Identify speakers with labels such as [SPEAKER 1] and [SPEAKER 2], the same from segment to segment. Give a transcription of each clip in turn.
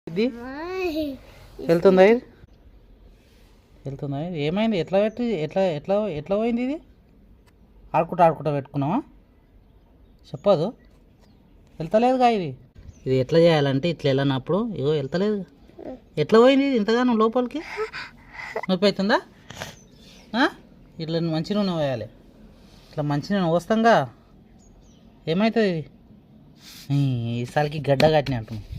[SPEAKER 1] ఇది వెళ్తుందా ఇది వెళ్తుందా ఇది ఏమైంది ఎట్లా పెట్టి ఎట్లా ఎట్లా ఎట్లా పోయింది ఇది ఆడుకుంటా పెట్టుకున్నావా చెప్పదు వెళ్తలేదుగా ఇది ఇది ఎట్లా చేయాలంటే ఇట్లా వెళ్ళినప్పుడు ఇగో వెళ్తలేదు ఎట్లా పోయింది ఇది ఇంతగానో లోపలికి నొప్పి అవుతుందా ఇట్లా మంచి నూనె పోయాలి ఇట్లా మంచి నూనె పోస్తాంగా ఏమవుతుంది ఈసారికి గడ్డ కట్టిన అంటున్నాను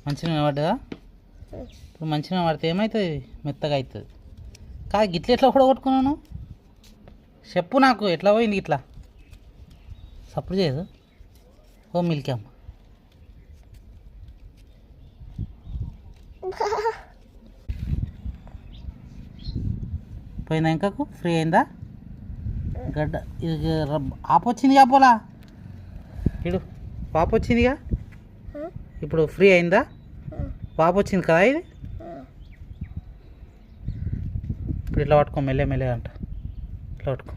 [SPEAKER 1] మంచి నూనె పడ్డదా ఇప్పుడు మంచి నూనె పడితే ఏమవుతుంది మెత్తగా అవుతుంది కాదు గిట్ల ఎట్లా కూడా కొట్టుకున్నాను చెప్పు నాకు ఎట్లా పోయింది ఇట్లా సప్పుడు చేయదు ఓ మిల్కీ అమ్మ పోయిందా ఇంకాకు ఫ్రీ అయిందా గడ్డ ఆపు వచ్చిందిగా పోలా ఇడు పాప వచ్చిందిగా ఇప్పుడు ఫ్రీ అయిందా పాప వచ్చింది కదా ఇది ఇప్పుడు ఇట్లా పట్టుకో మెల్లె అంట ఇట్లా పట్టుకో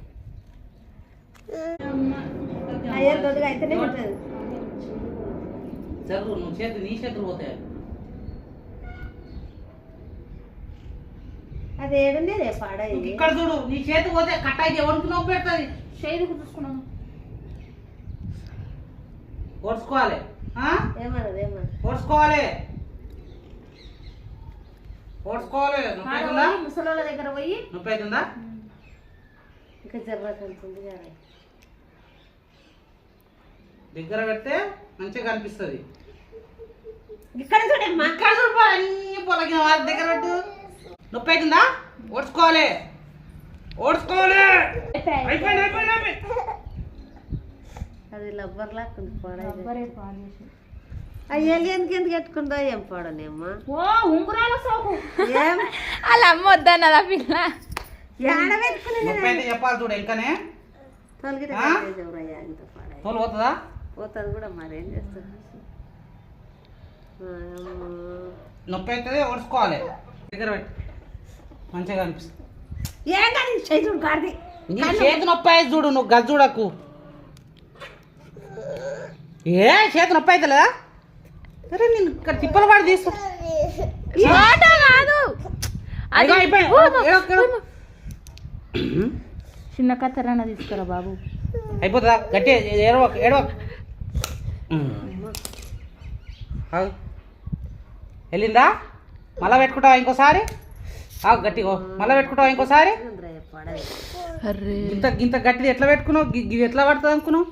[SPEAKER 1] జరుగు నువ్వు నీ చేతులు పోతాయి
[SPEAKER 2] అది ఏడుంది
[SPEAKER 1] ఇక్కడ చూడు నీ చేతి పోతే కట్ అయితే ఎవరికి నొప్పి పెడుతుంది
[SPEAKER 2] చేతికి చూసుకున్నాను
[SPEAKER 1] ఓడ్చుకోవాలి
[SPEAKER 2] ముసలోళ్ళ దగ్గర పోయి
[SPEAKER 1] నొప్పి అవుతుందా
[SPEAKER 2] ఇంకా జర్రకుంటుంది
[SPEAKER 1] దగ్గర పెడితే మంచిగా కనిపిస్తుంది
[SPEAKER 2] ఇక్కడ చూడమ్మా
[SPEAKER 1] ఇక్కడ చూడు అన్ని పొలగిన వాళ్ళ దగ్గర పెట్టు నొప్పి అవుతుందా ఓడ్చుకోవాలి
[SPEAKER 2] అది లబ్బర్ లాక్కుంది అయ్యేది ఎందుకు కట్టుకుందో ఏం పాడనేమ్మా
[SPEAKER 3] ఉంగురాల సోకు
[SPEAKER 2] ఏం
[SPEAKER 3] అలా అమ్మ వద్దన్నదా పిల్ల
[SPEAKER 1] చెప్పాలి చూడు ఇంకానే తోలు పోతుందా
[SPEAKER 2] పోతుంది కూడా మరేం చేస్తుంది
[SPEAKER 1] నొప్పి అవుతుంది ఓడ్చుకోవాలి దగ్గర పెట్టి మంచిగా కనిపిస్తుంది
[SPEAKER 2] ఏం కానీ చేతుడు కాదు
[SPEAKER 1] నీ చేతి నొప్పి అయితే చూడు నువ్వు గది చూడకు ఏ చేతి నొప్పి అవుతుందా సరే నేను ఇక్కడ తిప్పల పాటు తీసుకో
[SPEAKER 3] కాదు చిన్న కత్తెరన్న తీసుకురా బాబు
[SPEAKER 1] అయిపోతుందా గట్టి ఏడవక వెళ్ళిందా మళ్ళా పెట్టుకుంటావా ఇంకోసారి గట్టిగా మళ్ళీ పెట్టుకుంటావా ఇంకోసారి ఇంత గట్టిది ఎట్లా పెట్టుకున్నావు ఇది ఎట్లా పడుతుంది అనుకున్నావు